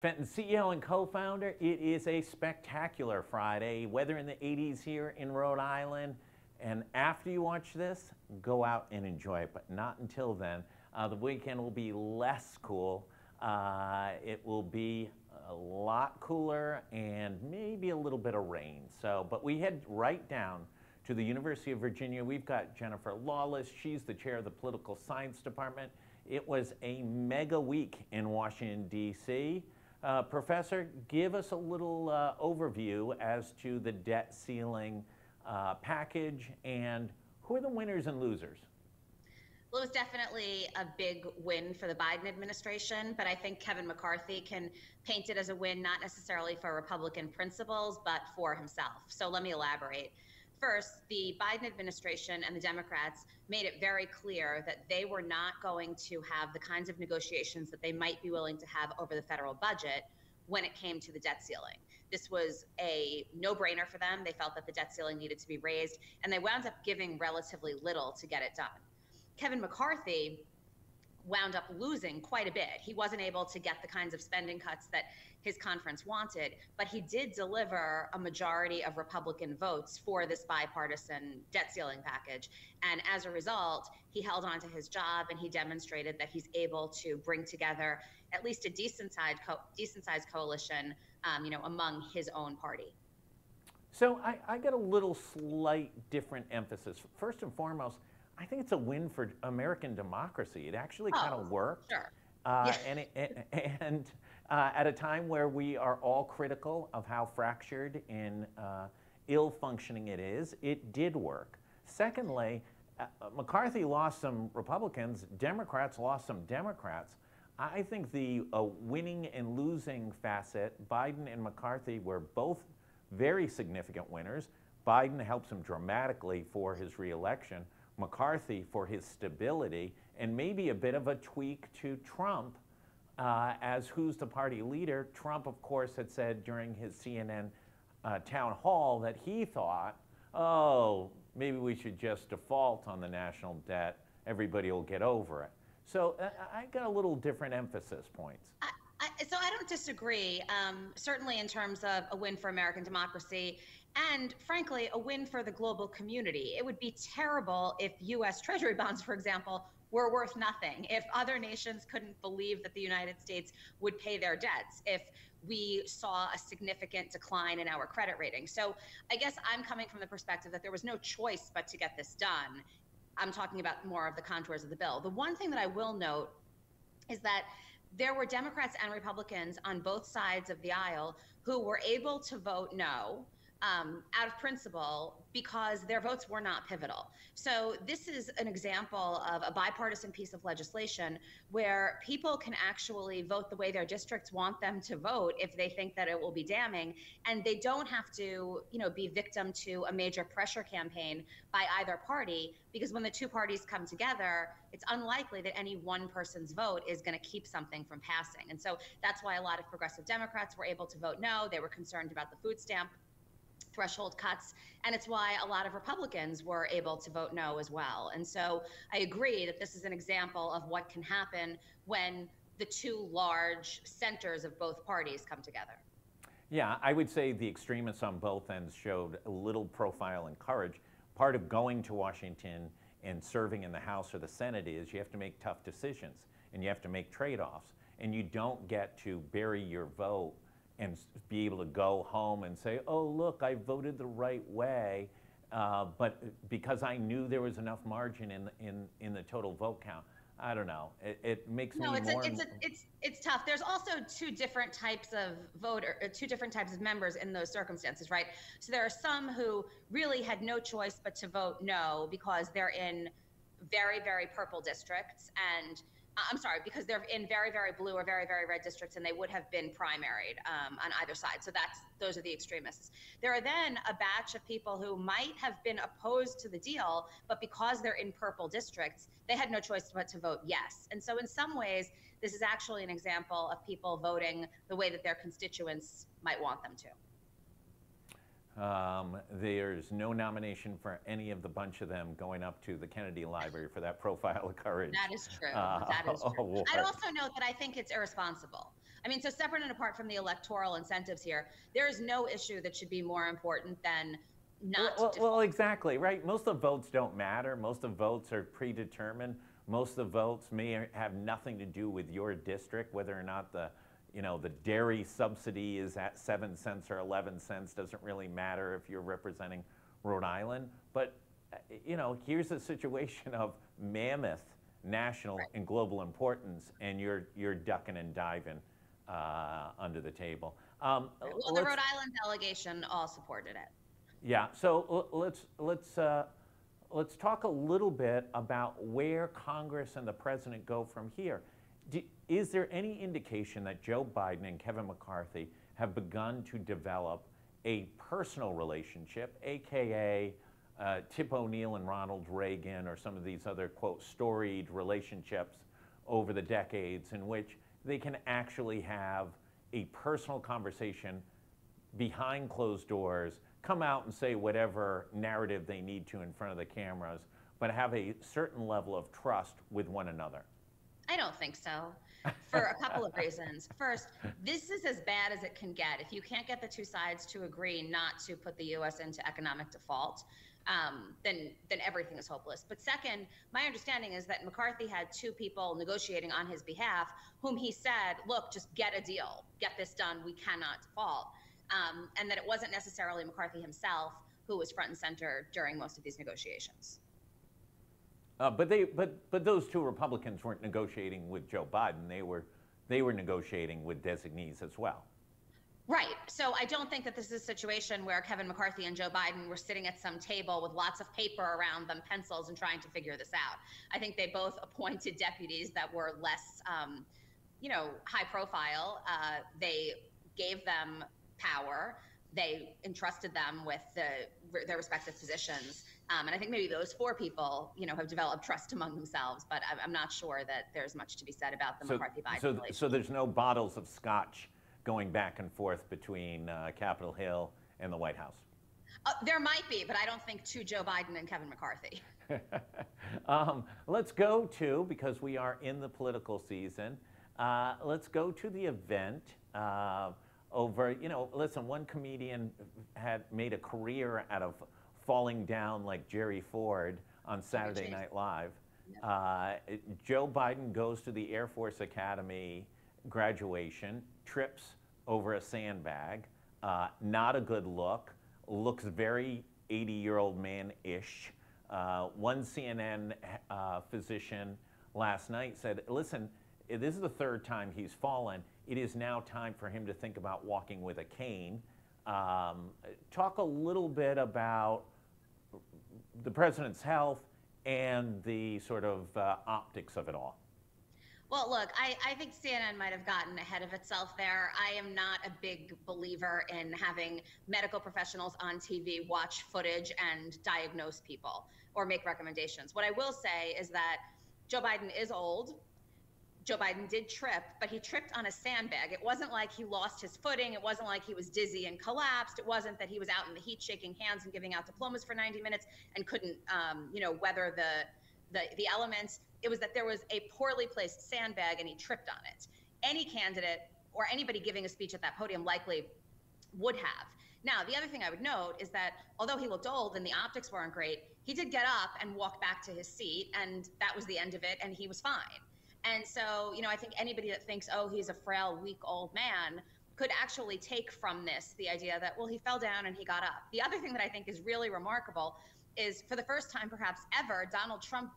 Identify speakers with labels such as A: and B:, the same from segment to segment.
A: Fenton, CEO and co-founder, it is a spectacular Friday. Weather in the 80s here in Rhode Island. And after you watch this, go out and enjoy it, but not until then. The weekend will be less cool. It will be a lot cooler and maybe a little bit of rain. But we head right down to the University of Virginia. We've got Jennifer Lawless. She's the chair of the political science department. It was a mega week in Washington, D.C. Professor, give us a little overview as to the debt ceiling package and who are the winners and losers?
B: Well, it was definitely a big win for the Biden administration, but I think Kevin McCarthy can paint it as a win, not necessarily for Republican principles, but for himself. So let me elaborate. First, the Biden administration and the Democrats made it very clear that they were not going to have the kinds of negotiations that they might be willing to have over the federal budget when it came to the debt ceiling. This was a no-brainer for them. They felt that the debt ceiling needed to be raised, and they wound up giving relatively little to get it done. Kevin McCarthy wound up losing quite a bit. He wasn't able to get the kinds of spending cuts that his conference wanted, but he did deliver a majority of Republican votes for this bipartisan debt ceiling package. And as a result, he held on to his job and he demonstrated that he's able to bring together at least a decent-sized coalition, among his own party.
A: So I got a little slight different emphasis. First and foremost, I think it's a win for American democracy. It actually kind of worked.
B: Sure.
A: And at a time where we are all critical of how fractured and ill functioning it is, it did work. Secondly, McCarthy lost some Republicans, Democrats lost some Democrats. I think the winning and losing facet, Biden and McCarthy were both very significant winners. Biden helps him dramatically for his reelection. McCarthy for his stability, and maybe a bit of a tweak to Trump as who's the party leader. Trump, of course, had said during his CNN town hall that he thought, oh, maybe we should just default on the national debt. Everybody will get over it. So I got a little different emphasis points.
B: So I don't disagree, certainly in terms of a win for American democracy and, frankly, a win for the global community. It would be terrible if U.S. Treasury bonds, for example, were worth nothing, if other nations couldn't believe that the United States would pay their debts, if we saw a significant decline in our credit rating. So I guess I'm coming from the perspective that there was no choice but to get this done. I'm talking about more of the contours of the bill. The one thing that I will note is that there were Democrats and Republicans on both sides of the aisle who were able to vote no out of principle because their votes were not pivotal. So this is an example of a bipartisan piece of legislation where people can actually vote the way their districts want them to vote if they think that it will be damning, and they don't have to, be victim to a major pressure campaign by either party, because when the two parties come together, it's unlikely that any one person's vote is going to keep something from passing. And so that's why a lot of progressive Democrats were able to vote no. They were concerned about the food stamp threshold cuts, and it's why a lot of Republicans were able to vote no as well. And so I agree that this is an example of what can happen when the two large centers of both parties come together.
A: Yeah, I would say the extremists on both ends showed a little profile and courage. Part of going to Washington and serving in the House or the Senate is you have to make tough decisions and you have to make trade-offs, and you don't get to bury your vote and be able to go home and say, oh, look, I voted the right way, but because I knew there was enough margin in the total vote count. I don't know. It makes me more.
B: It's tough. There's also two different types of two different types of members in those circumstances, right? So there are some who really had no choice but to vote no because they're in very, very purple districts, and because they're in very, very blue or very, very red districts, and they would have been primaried on either side. So those are the extremists. There are then a batch of people who might have been opposed to the deal, but because they're in purple districts, they had no choice but to vote yes. And so in some ways, this is actually an example of people voting the way that their constituents might want them to.
A: There's no nomination for any of the bunch of them going up to the Kennedy Library for that profile of courage.
B: That is true. That is true.
A: Award.
B: I'd also note that I think it's irresponsible. I mean, so separate and apart from the electoral incentives here, there is no issue that should be more important than not
A: well, exactly, right? Most of the votes don't matter. Most of the votes are predetermined. Most of the votes may have nothing to do with your district, whether or not the dairy subsidy is at 7 cents or 11 cents doesn't really matter if you're representing Rhode Island. But, here's a situation of mammoth national and global importance, and you're ducking and diving under the table.
B: Well, the Rhode Island delegation all supported it.
A: Yeah, so let's talk a little bit about where Congress and the president go from here. Is there any indication that Joe Biden and Kevin McCarthy have begun to develop a personal relationship, AKA Tip O'Neill and Ronald Reagan, or some of these other, quote, storied relationships over the decades, in which they can actually have a personal conversation behind closed doors, come out and say whatever narrative they need to in front of the cameras, but have a certain level of trust with one another?
B: I don't think so, for a couple of reasons. First, this is as bad as it can get. If you can't get the two sides to agree not to put the U.S. into economic default, then everything is hopeless. But second, my understanding is that McCarthy had two people negotiating on his behalf whom he said, look, just get a deal, get this done, we cannot default. And that it wasn't necessarily McCarthy himself who was front and center during most of these negotiations.
A: But those two Republicans weren't negotiating with Joe Biden. They were negotiating with designees as well.
B: Right. So I don't think that this is a situation where Kevin McCarthy and Joe Biden were sitting at some table with lots of paper around them, pencils, and trying to figure this out. I think they both appointed deputies that were less, high profile. They gave them power. They entrusted them with their respective positions. And I think maybe those four people, have developed trust among themselves, but I'm not sure that there's much to be said about the McCarthy-Biden relationship.
A: So there's no bottles of scotch going back and forth between Capitol Hill and the White House?
B: There might be, but I don't think to Joe Biden and Kevin McCarthy.
A: Let's go to, because we are in the political season, let's go to the event over, listen, one comedian had made a career out of falling down like Jerry Ford on Saturday Night Live. Joe Biden goes to the Air Force Academy graduation, trips over a sandbag, not a good look, looks very 80-year-old man-ish. One CNN physician last night said, listen, this is the third time he's fallen. It is now time for him to think about walking with a cane. Talk a little bit about the president's health and the sort of optics of it all.
B: Well, look, I think CNN might have gotten ahead of itself there. I am not a big believer in having medical professionals on TV watch footage and diagnose people or make recommendations. What I will say is that Joe Biden is old. Joe Biden did trip, but he tripped on a sandbag. It wasn't like he lost his footing. It wasn't like he was dizzy and collapsed. It wasn't that he was out in the heat shaking hands and giving out diplomas for 90 minutes and couldn't, weather the elements. It was that there was a poorly placed sandbag and he tripped on it. Any candidate or anybody giving a speech at that podium likely would have. Now, the other thing I would note is that although he looked old and the optics weren't great, he did get up and walk back to his seat, and that was the end of it, and he was fine. And so, I think anybody that thinks, oh, he's a frail, weak old man could actually take from this the idea that, well, he fell down and he got up. The other thing that I think is really remarkable is, for the first time perhaps ever, Donald Trump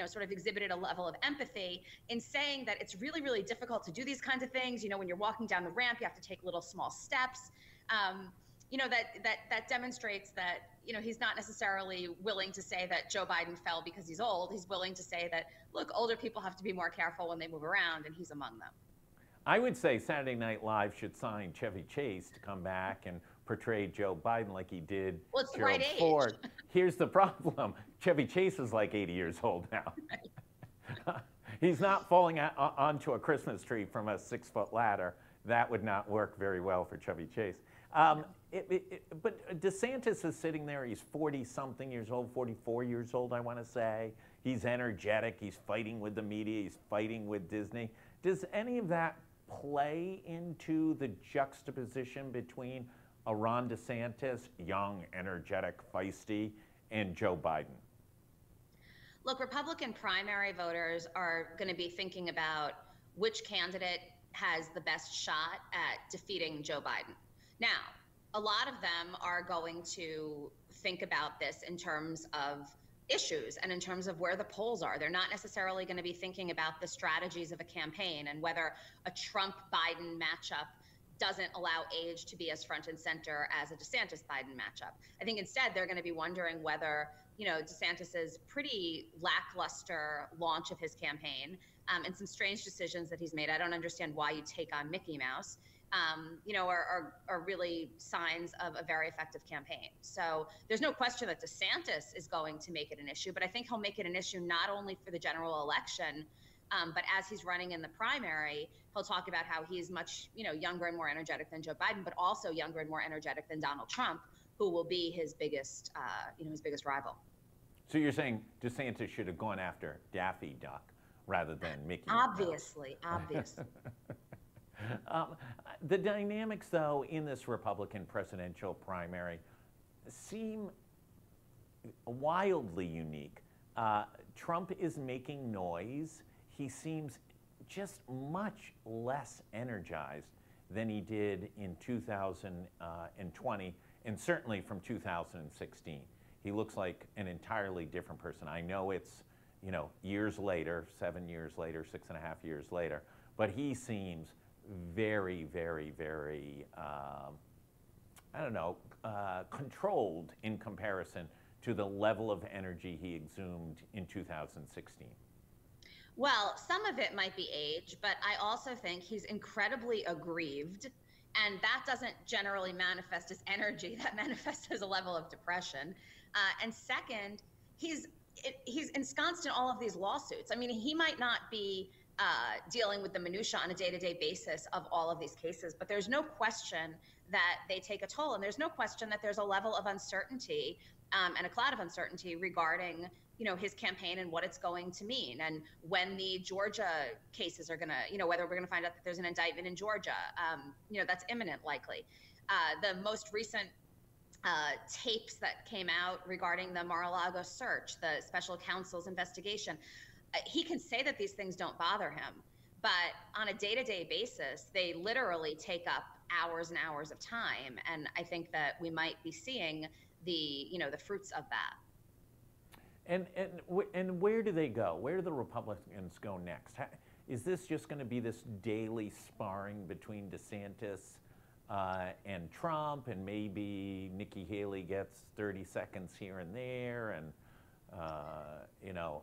B: sort of exhibited a level of empathy in saying that it's really, really difficult to do these kinds of things. When you're walking down the ramp, you have to take little small steps. That demonstrates that, he's not necessarily willing to say that Joe Biden fell because he's old. He's willing to say that, look, older people have to be more careful when they move around, and he's among them.
A: I would say Saturday Night Live should sign Chevy Chase to come back and portray Joe Biden like he did Gerald Ford. Here's the problem. Chevy Chase is like 80 years old now. He's not falling onto a Christmas tree from a 6-foot ladder. That would not work very well for Chevy Chase. But DeSantis is sitting there. He's 40-something years old, 44 years old, I want to say. He's energetic. He's fighting with the media. He's fighting with Disney. Does any of that play into the juxtaposition between a Ron DeSantis, young, energetic, feisty, and Joe Biden?
B: Look, Republican primary voters are going to be thinking about which candidate has the best shot at defeating Joe Biden. Now, a lot of them are going to think about this in terms of issues and in terms of where the polls are. They're not necessarily going to be thinking about the strategies of a campaign and whether a Trump-Biden matchup doesn't allow age to be as front and center as a DeSantis-Biden matchup. I think instead they're going to be wondering whether, DeSantis's pretty lackluster launch of his campaign and some strange decisions that he's made. I don't understand why you take on Mickey Mouse. Are really signs of a very effective campaign. So there's no question that DeSantis is going to make it an issue, but I think he'll make it an issue not only for the general election, but as he's running in the primary, he'll talk about how he's much, younger and more energetic than Joe Biden, but also younger and more energetic than Donald Trump, who will be his biggest, his biggest rival.
A: So you're saying DeSantis should have gone after Daffy Duck rather than Mickey
B: Obviously.
A: The dynamics, though, in this Republican presidential primary seem wildly unique. Trump is making noise. He seems just much less energized than he did in 2020, and certainly from 2016. He looks like an entirely different person. I know it's, years later, 7 years later, 6.5 years later, but he seems very, very, very, controlled in comparison to the level of energy he exhumed in 2016.
B: Well, some of it might be age, but I also think he's incredibly aggrieved, and that doesn't generally manifest as energy. That manifests as a level of depression. And second, he's ensconced in all of these lawsuits. I mean, he might not be dealing with the minutia on a day-to-day basis of all of these cases, but there's no question that they take a toll, and there's no question that there's a level of uncertainty and a cloud of uncertainty regarding, his campaign and what it's going to mean, and when the Georgia cases are going to, whether we're going to find out that there's an indictment in Georgia, that's imminent likely. The most recent tapes that came out regarding the Mar-a-Lago search, the special counsel's investigation, he can say that these things don't bother him, but on a day-to-day basis, they literally take up hours and hours of time. And I think that we might be seeing the fruits of that.
A: And where do they go? Where do the Republicans go next? Is this just going to be this daily sparring between DeSantis and Trump, and maybe Nikki Haley gets 30 seconds here and there, and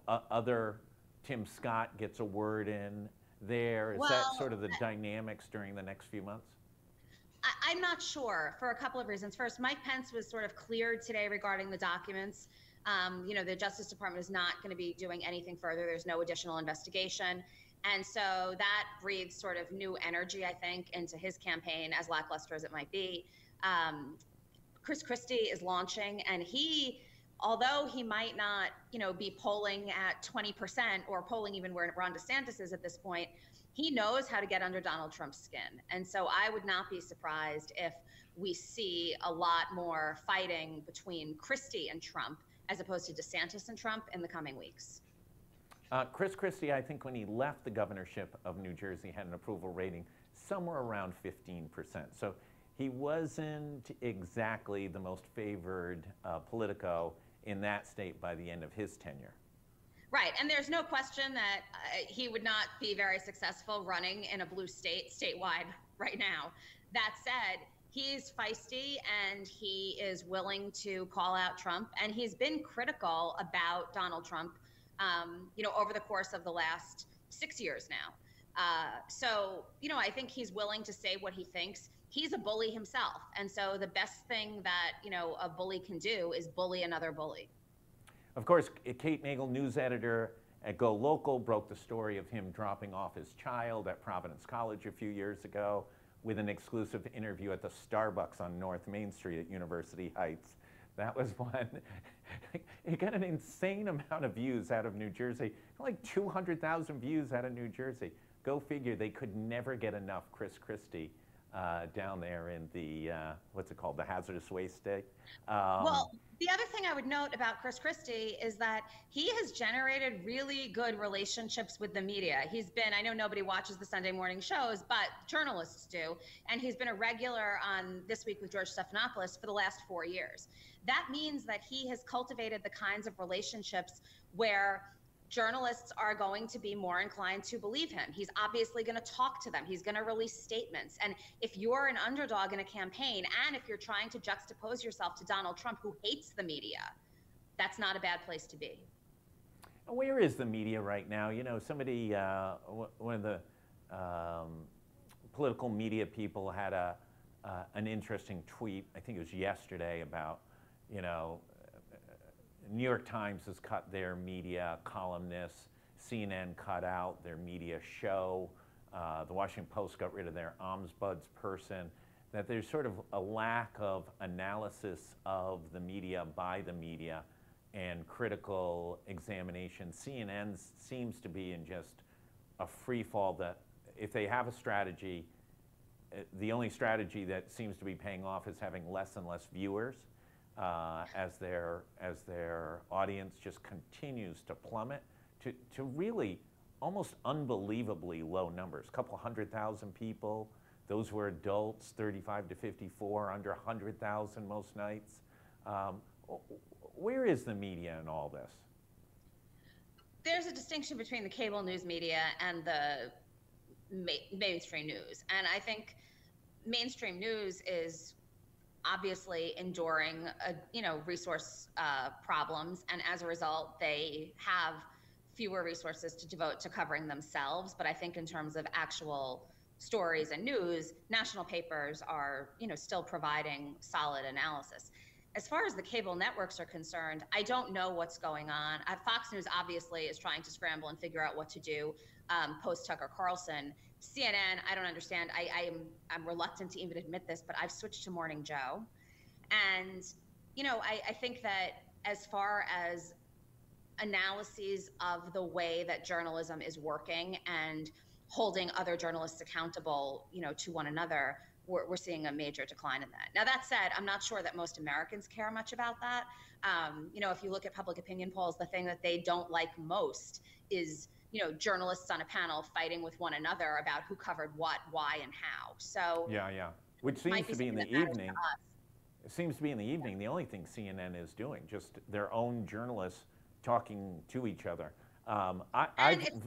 A: other Tim Scott gets a word in there? Is that sort of the dynamics during the next few months?
B: I'm not sure, for a couple of reasons. First, Mike Pence was sort of cleared today regarding the documents. The Justice Department is not going to be doing anything further. There's no additional investigation. And so that breathes sort of new energy, I think, into his campaign, as lackluster as it might be. Christie is launching, and although he might not, be polling at 20% or polling even where Ron DeSantis is at this point, he knows how to get under Donald Trump's skin. And so I would not be surprised if we see a lot more fighting between Christie and Trump as opposed to DeSantis and Trump in the coming weeks.
A: Chris Christie, I think when he left the governorship of New Jersey, had an approval rating somewhere around 15%. So he wasn't exactly the most favored Politico in that state by the end of his tenure.
B: Right, and there's no question that he would not be very successful running in a blue state statewide right now. That said, he's feisty and he is willing to call out Trump, and he's been critical about Donald Trump, over the course of the last 6 years now. So, I think he's willing to say what he thinks. He's a bully himself, and so the best thing that, a bully can do is bully another bully.
A: Of course, Kate Nagel, news editor at GoLocal, broke the story of him dropping off his child at Providence College a few years ago with an exclusive interview at the Starbucks on North Main Street at University Heights. That was one. It got an insane amount of views out of New Jersey, like 200,000 views out of New Jersey. go figure, they could never get enough Christie down there in the, what's it called, the hazardous waste state.
B: Well, the other thing I would note about Christie is that he has generated really good relationships with the media. He's been, I know nobody watches the Sunday morning shows, but journalists do, and he's been a regular on This Week with George Stephanopoulos for the last 4 years. That means that he has cultivated the kinds of relationships where journalists are going to be more inclined to believe him. He's obviously going to talk to them. He's going to release statements. And if you're an underdog in a campaign, and if you're trying to juxtapose yourself to Donald Trump, who hates the media, that's not a bad place to be.
A: Where is the media right now? You know, somebody, one of the political media people had an interesting tweet, I think it was yesterday, about, you know, New York Times has cut their media columnists, CNN cut out their media show, the Washington Post got rid of their ombuds person, that there's sort of a lack of analysis of the media by the media and critical examination. CNN seems to be in just a free fall, that if they have a strategy, the only strategy that seems to be paying off is having less and less viewers. As their audience just continues to plummet to really almost unbelievably low numbers. A couple 100,000 people. Those were adults, 35 to 54, under 100,000 most nights. Where is the media in all this?
B: There's a distinction between the cable news media and the mainstream news. And I think mainstream news is obviously enduring, resource problems, and as a result, they have fewer resources to devote to covering themselves. But I think in terms of actual stories and news, national papers are, still providing solid analysis. As far as the cable networks are concerned, I don't know what's going on. Fox News obviously is trying to scramble and figure out what to do post Tucker Carlson. CNN, I don't understand. I'm reluctant to even admit this, but I've switched to Morning Joe. And, I think that as far as analyses of the way that journalism is working and holding other journalists accountable, to one another, we're seeing a major decline in that. Now, that said, I'm not sure that most Americans care much about that. If you look at public opinion polls, the thing that they don't like most is journalists on a panel fighting with one another about who covered what, why, and how. So
A: yeah, which seems to be in the evening. It seems to be in the evening. The only thing CNN is doing, just their own journalists talking to each other.
B: It's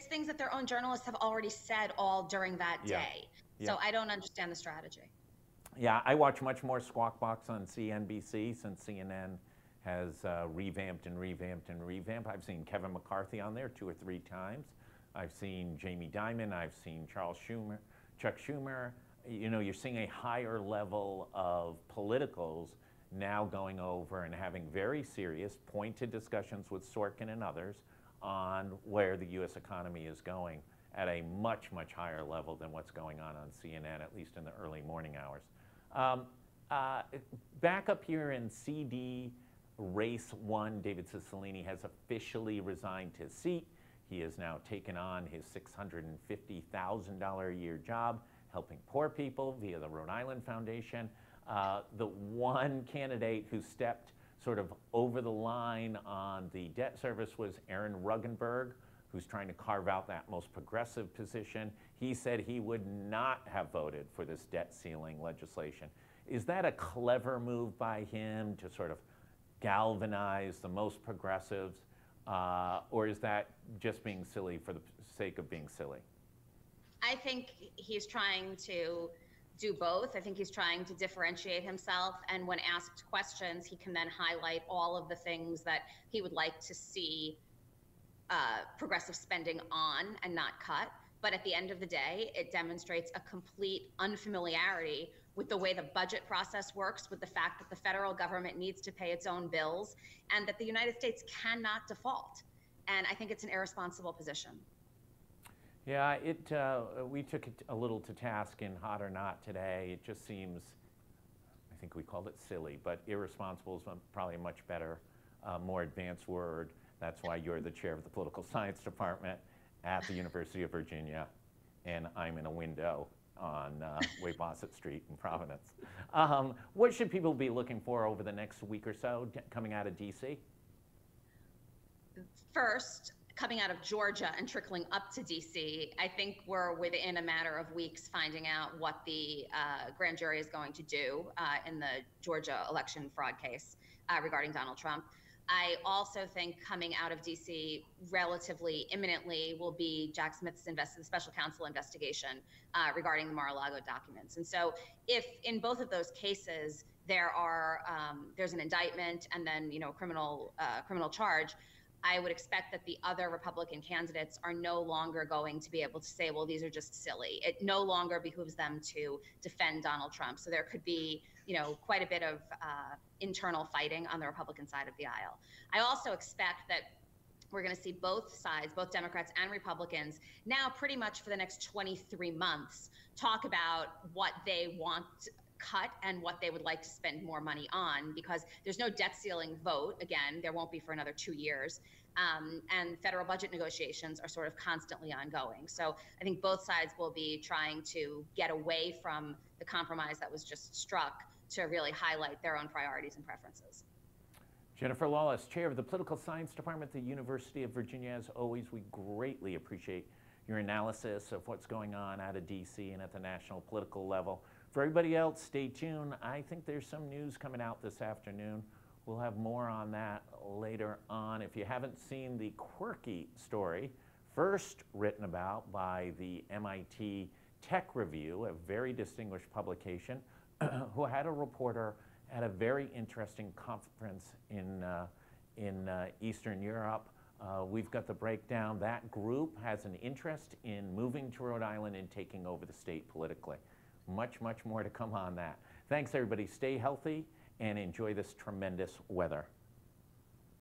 B: things that their own journalists have already said all during that day. Yeah. So I don't understand the strategy.
A: Yeah, I watch much more Squawk Box on CNBC since CNN has revamped. I've seen Kevin McCarthy on there 2 or 3 times. I've seen Jamie Dimon. I've seen Chuck Schumer. You're seeing a higher level of politicals now going over and having very serious, pointed discussions with Sorkin and others on where the U.S. economy is going at a much, much higher level than what's going on CNN, at least in the early morning hours. Back up here in CD Race 1, David Cicilline has officially resigned his seat. He has now taken on his $650,000 a year job helping poor people via the Rhode Island Foundation. The one candidate who stepped sort of over the line on the debt service was Aaron Ruggenberg, who's trying to carve out that most progressive position. He said he would not have voted for this debt ceiling legislation. Is that a clever move by him to sort of galvanize the most progressives, or is that just being silly for the sake of being silly?
B: I think he's trying to do both. I think he's trying to differentiate himself, and when asked questions, he can then highlight all of the things that he would like to see progressive spending on and not cut. But at the end of the day, it demonstrates a complete unfamiliarity with the way the budget process works, with the fact that the federal government needs to pay its own bills, and that the United States cannot default. And I think it's an irresponsible position.
A: Yeah, we took it a little to task in Hot or Not today. It just seems, I think we called it silly, but irresponsible is probably a much better, more advanced word. That's why you're the chair of the political science department. at the University of Virginia, and I'm in a window on Weybosset Street in Providence. What should people be looking for over the next week or so coming out of DC?
B: First, coming out of Georgia and trickling up to DC, I think we're within a matter of weeks finding out what the grand jury is going to do in the Georgia election fraud case regarding Donald Trump. I also think coming out of DC relatively imminently will be Jack Smith's special counsel investigation regarding the Mar-a-Lago documents. And so if in both of those cases there's an indictment and then criminal charge, I would expect that the other Republican candidates are no longer going to be able to say, well, these are just silly. It no longer behooves them to defend Donald Trump. So there could be, quite a bit of internal fighting on the Republican side of the aisle. I also expect that we're going to see both sides, both Democrats and Republicans, now pretty much for the next 23 months, talk about what they want cut and what they would like to spend more money on, because there's no debt ceiling vote. Again, there won't be for another 2 years. And federal budget negotiations are sort of constantly ongoing. So I think both sides will be trying to get away from the compromise that was just struck to really highlight their own priorities and preferences.
A: Jennifer Lawless, Chair of the Political Science Department at the University of Virginia. As always, we greatly appreciate your analysis of what's going on out of DC and at the national political level. For everybody else, stay tuned. I think there's some news coming out this afternoon. We'll have more on that later on. If you haven't seen the quirky story, first written about by the MIT Tech Review, a very distinguished publication, who had a reporter at a very interesting conference in Eastern Europe. We've got the breakdown. That group has an interest in moving to Rhode Island and taking over the state politically. Much, much more to come on that. Thanks, everybody. Stay healthy and enjoy this tremendous weather.